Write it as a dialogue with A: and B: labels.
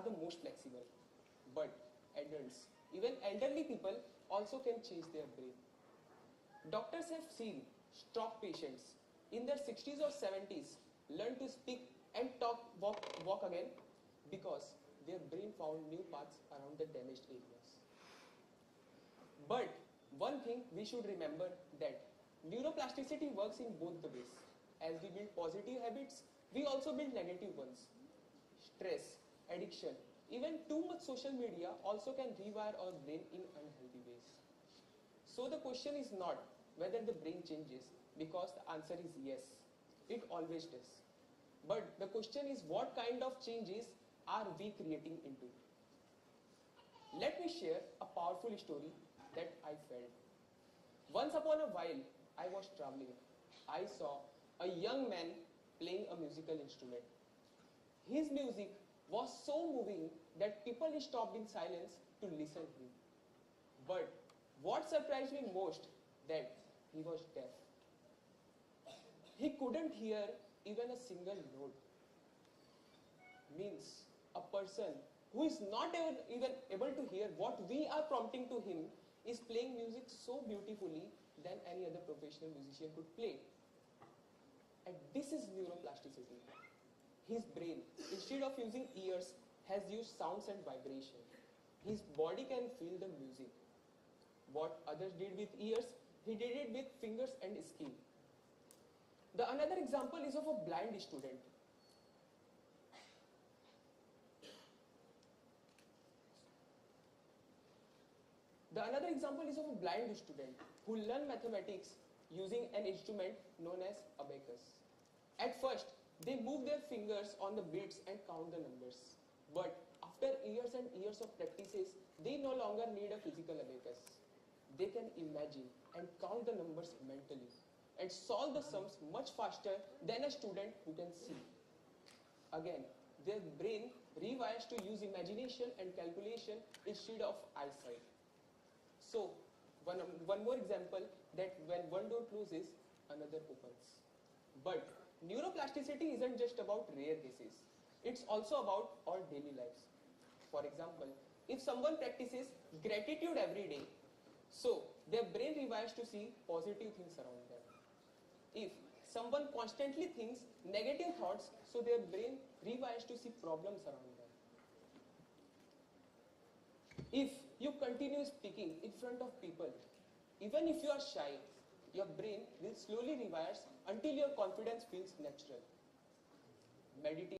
A: are the most flexible. But adults, even elderly people, also can change their brain. Doctors have seen stroke patients in their 60s or 70s learn to speak and walk again because their brain found new paths around the damaged areas. But one thing we should remember that neuroplasticity works in both the ways. As we build positive habits, we also build negative ones. Stress, addiction, even too much social media also can rewire our brain in unhealthy ways. So the question is not whether the brain changes, because the answer is yes, it always does. But the question is what kind of changes are we creating into? Let me share a powerful story that I felt. Once upon a while, I was traveling. I saw a young man playing a musical instrument. His music was so moving that people stopped in silence to listen to him. But what surprised me most, that he was deaf. He couldn't hear even a single note. Means a person who is not even able to hear what we are prompting to him is playing music so beautifully than any other professional musician could play. And this is neuroplasticity. His brain, instead of using ears, has used sounds and vibration. His body can feel the music. What others did with ears, he did it with fingers and skin. The another example is of a blind student. The another example is of a blind student who learned mathematics using an instrument known as abacus. At first, they move their fingers on the beads and count the numbers. But after years and years of practices, they no longer need a physical abacus. They can imagine and count the numbers mentally and solve the sums much faster than a student who can see. Again, their brain rewires to use imagination and calculation instead of eyesight. So, one more example, that when one door closes, another opens. But neuroplasticity isn't just about rare cases. It's also about our daily lives. For example, if someone practices gratitude every day, so their brain rewires to see positive things around them. If someone constantly thinks negative thoughts, so their brain rewires to see problems around them. If you continue speaking in front of people, even if you are shy, your brain will slowly rewire until your confidence feels natural. Meditate.